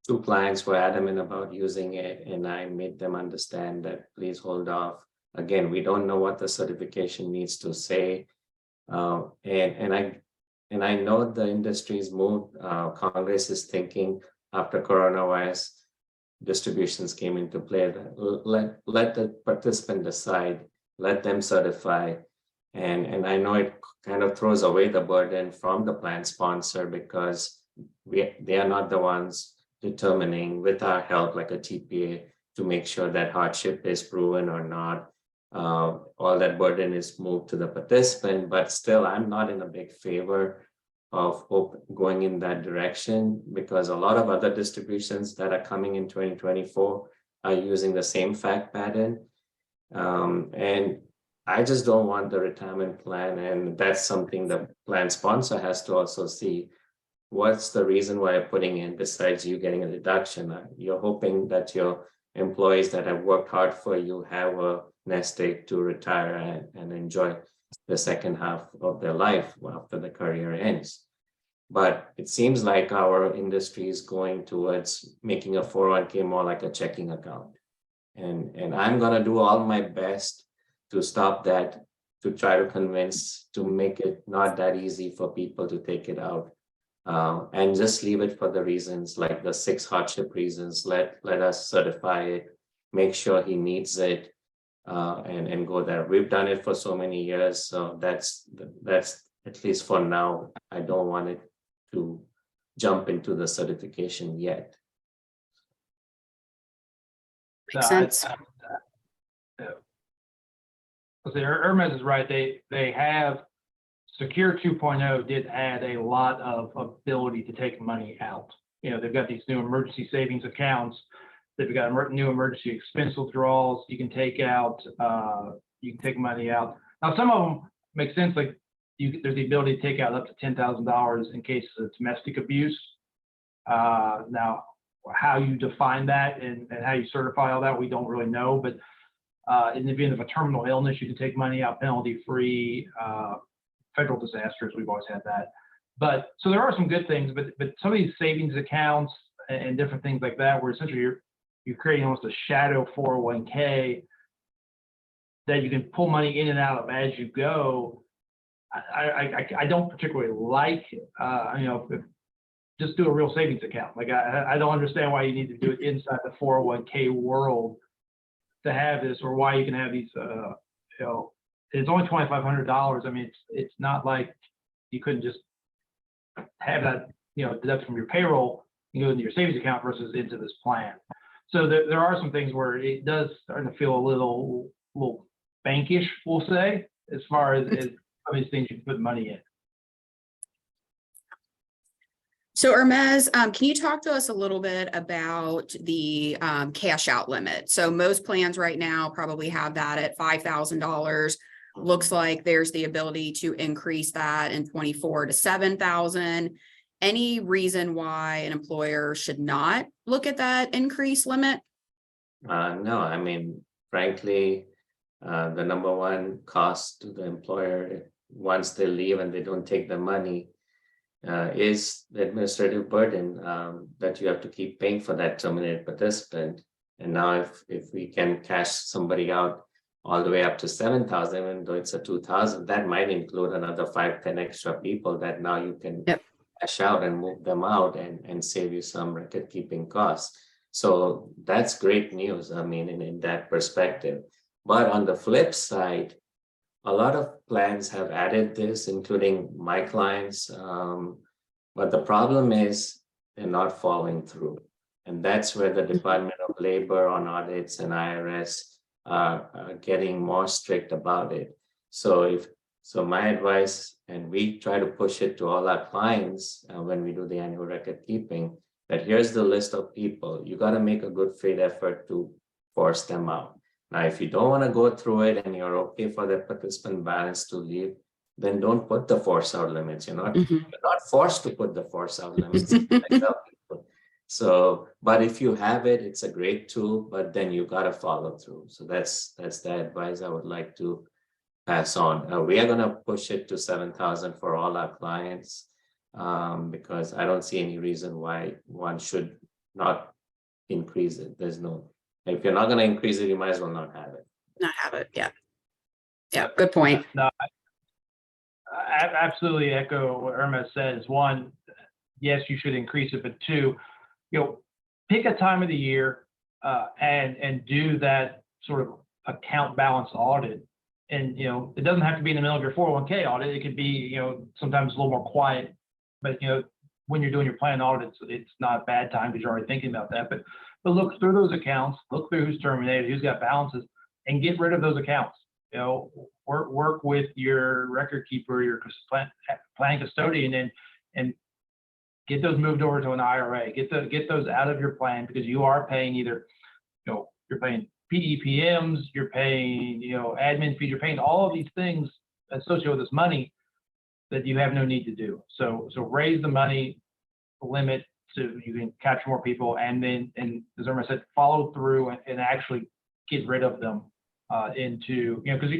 2 clients were adamant about using it, and I made them understand that please hold off. Again, we don't know what the certification needs to say, and I know the industry's moved. Congress is thinking after coronavirus distributions came into play that let the participant decide, let them certify, and I know it kind of throws away the burden from the plan sponsor, because they are not the ones determining, with our help, like a TPA, to make sure that hardship is proven or not. All that burden is moved to the participant, but still I'm not in a big favor of going in that direction, because a lot of other distributions that are coming in 2024 are using the same fact pattern. And I just don't want the retirement plan, and that's something the plan sponsor has to also see. What's the reason why you're putting in besides you getting a deduction? You're hoping that your employees that have worked hard for you have a nest egg to retire and enjoy the second half of their life after the career ends. But it seems like our industry is going towards making a 401k more like a checking account. And I'm gonna do all my best to stop that, to try to convince, to make it not that easy for people to take it out. And just leave it for the reasons, like the 6 hardship reasons. Let us certify it, make sure he needs it, and go there. We've done it for so many years, so that's at least for now. I don't want it to jump into the certification yet. Makes sense. Hermes is right. They have Secure 2.0 did add a lot of ability to take money out. You know, they've got these new emergency savings accounts. They've got new emergency expense withdrawals. You can take out, you can take money out. Now, some of them make sense. Like there's the ability to take out up to $10,000 in case of domestic abuse. Now, how you define that and how you certify all that, we don't really know. But in the event of a terminal illness, you can take money out penalty-free. Federal disasters, we've always had that. But so there are some good things, but some of these savings accounts and different things like that, where essentially you're creating almost a shadow 401k that you can pull money in and out of as you go. I don't particularly like, you know, just do a real savings account. Like I don't understand why you need to do it inside the 401k world to have this, or why you can have these, you know, it's only $2,500. I mean, it's not like you couldn't just have that, you know, deduct from your payroll and go into your savings account versus into this plan. So there are some things where it does start to feel a little bankish, we'll say, as far as some of these things you can put money in. So Hermes, can you talk to us a little bit about the cash out limit? So most plans right now probably have that at $5,000. Looks like there's the ability to increase that in 24 to 7,000. Any reason why an employer should not look at that increase limit? No, I mean, frankly, the number one cost to the employer once they leave and they don't take the money is the administrative burden that you have to keep paying for that terminated participant. And now if we can cash somebody out all the way up to 7,000, even though it's a 2,000, that might include another 5-10 extra people that now you can cash out and move them out and save you some record keeping costs. So that's great news, I mean, in that perspective. But on the flip side, a lot of plans have added this, including my clients. But the problem is they're not following through. And that's where the Department of Labor on audits and IRS are getting more strict about it. So my advice, and we try to push it to all our clients when we do the annual record keeping, that here's the list of people. You got to make a good faith effort to force them out. Now, if you don't want to go through it and you're okay for the participant balance to leave, then don't put the force out limits. You're not forced to put the force out limits. So, but if you have it, it's a great tool, but then you got to follow through. So that's the advice I would like to pass on. We are going to push it to 7,000 for all our clients because I don't see any reason why one should not increase it. There's no, if you're not going to increase it, you might as well not have it. Not have it. Yeah. Yeah. Good point. No, I absolutely echo what Hermes says. One, yes, you should increase it, but two, you know, pick a time of the year and do that sort of account balance audit. And, you know, it doesn't have to be in the middle of your 401k audit. It could be, you know, sometimes a little more quiet, but, you know, when you're doing your plan audit, it's not a bad time because you're already thinking about that. But but look through those accounts, look through who's terminated, who's got balances, and get rid of those accounts. You know, work with your record keeper, your plan custodian, and get those moved over to an IRA. Get those out of your plan, because you are paying either, you know, you're paying PEPMs, you're paying, you know, admin fees, you're paying all of these things associated with this money that you have no need to do. So raise the money limit so you can capture more people, and then, and as Irma said, follow through and actually get rid of them into, you know, because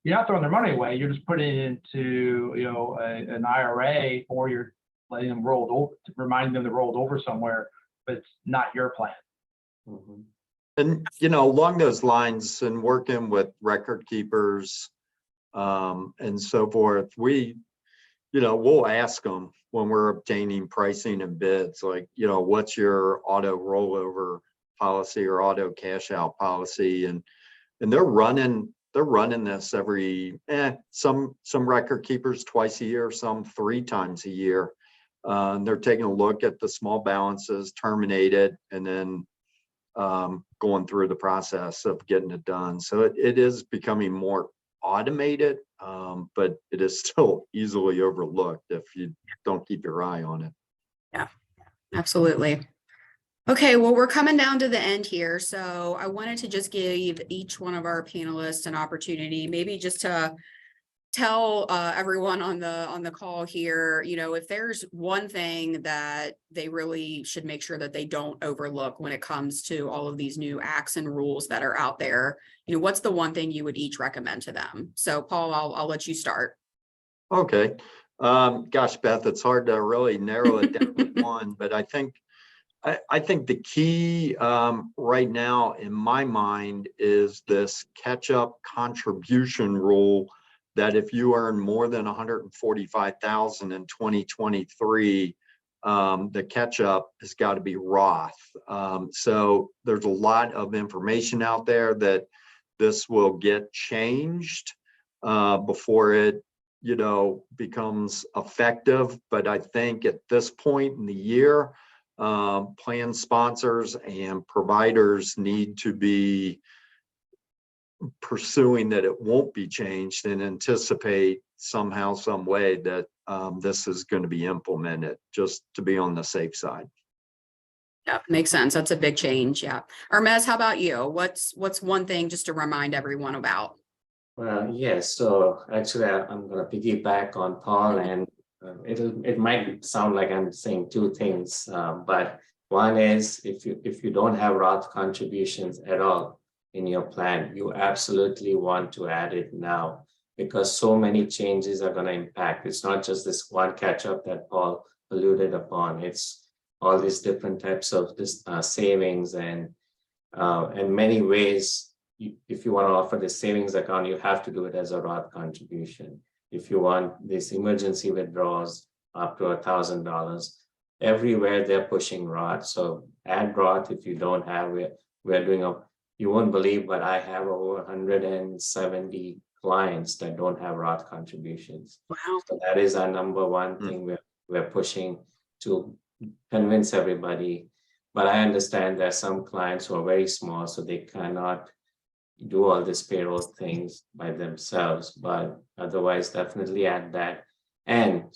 you're not throwing their money away, you're just putting it into, you know, an IRA, or you're letting them roll over, reminding them they're rolled over somewhere, but it's not your plan. Mhm. And, you know, along those lines, and working with record keepers and so forth, we, you know, we'll ask them when we're obtaining pricing and bids, like, you know, what's your auto rollover policy or auto cash out policy? And they're running this every, some record keepers twice a year, some 3 times a year. They're taking a look at the small balances, terminated, and then going through the process of getting it done. So it is becoming more automated, but it is still easily overlooked if you don't keep your eye on it. Yeah, absolutely. Okay, well, we're coming down to the end here. So I wanted to just give each one of our panelists an opportunity, maybe just to tell everyone on the call here, you know, if there's one thing that they really should make sure that they don't overlook when it comes to all of these new acts and rules that are out there, you know, what's the one thing you would each recommend to them? So Paul, I'll let you start. Okay. Gosh, Beth, it's hard to really narrow it down to one, but I think the key right now in my mind is this catch-up contribution rule, that if you earn more than 145,000 in 2023, the catch-up has got to be Roth. So there's a lot of information out there that this will get changed before it, you know, becomes effective. But I think at this point in the year, plan sponsors and providers need to be pursuing that it won't be changed, and anticipate somehow, some way that this is going to be implemented, just to be on the safe side. Yeah, makes sense. That's a big change. Yeah. Hermes, how about you? What's one thing just to remind everyone about? Well, yes. So actually, I'm going to piggyback on Paul, and it might sound like I'm saying 2 things, but one is if you don't have Roth contributions at all in your plan, you absolutely want to add it now, because so many changes are going to impact. It's not just this one catch-up that Paul alluded upon. It's all these different types of this savings, and in many ways, if you want to offer the savings account, you have to do it as a Roth contribution. If you want this emergency withdrawals up to $1,000, everywhere they're pushing Roth. So add Roth if you don't have it. We're doing you won't believe, but I have over 170 clients that don't have Roth contributions. Wow. So that is our number one thing we're pushing to convince everybody. But I understand there are some clients who are very small, so they cannot do all these payroll things by themselves. But otherwise, definitely add that. And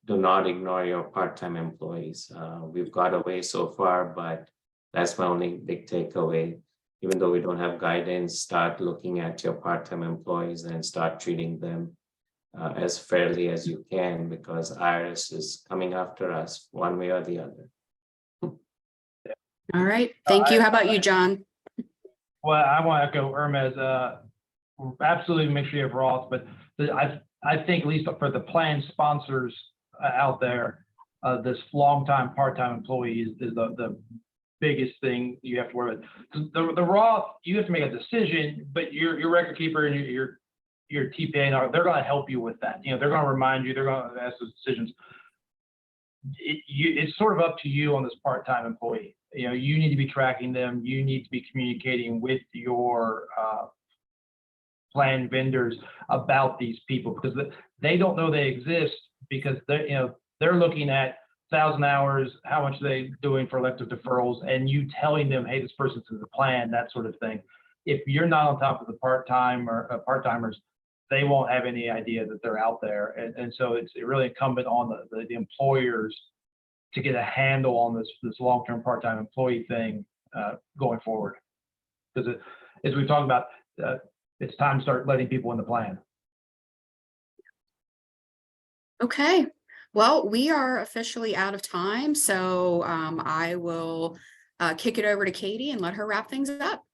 do not ignore your part-time employees. We've got away so far, but that's my only big takeaway. Even though we don't have guidance, start looking at your part-time employees and start treating them as fairly as you can, because IRS is coming after us one way or the other. All right. Thank you. How about you, John? Well, I want to echo Hermes. Absolutely make sure you have Roth, but I think at least for the plan sponsors out there, this long-time part-time employee is the biggest thing you have to worry about. The Roth, you have to make a decision, but your record keeper and your TPA, they're going to help you with that. You know, they're going to remind you, they're going to ask those decisions. It's sort of up to you on this part-time employee. You know, you need to be tracking them. You need to be communicating with your plan vendors about these people, because they don't know they exist, because they're looking at 1,000 hours, how much are they doing for elective deferrals, and you telling them, hey, this person's in the plan, that sort of thing. If you're not on top of the part-timers, they won't have any idea that they're out there. And so it's really incumbent on the employers to get a handle on this long-term part-time employee thing going forward. Because as we've talked about, it's time to start letting people in the plan. Okay, well, we are officially out of time, so I will kick it over to Katie and let her wrap things up.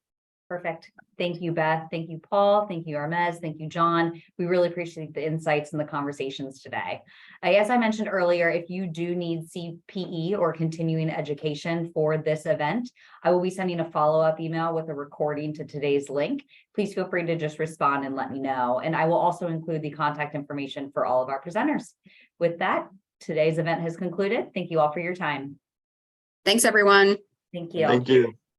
Perfect. Thank you, Beth. Thank you, Paul. Thank you, Armez. Thank you, John. We really appreciate the insights and the conversations today. As I mentioned earlier, if you do need CPE or continuing education for this event, I will be sending a follow-up email with a recording to today's link. Please feel free to just respond and let me know. And I will also include the contact information for all of our presenters. With that, today's event has concluded. Thank you all for your time. Thanks, everyone. Thank you. Thank you.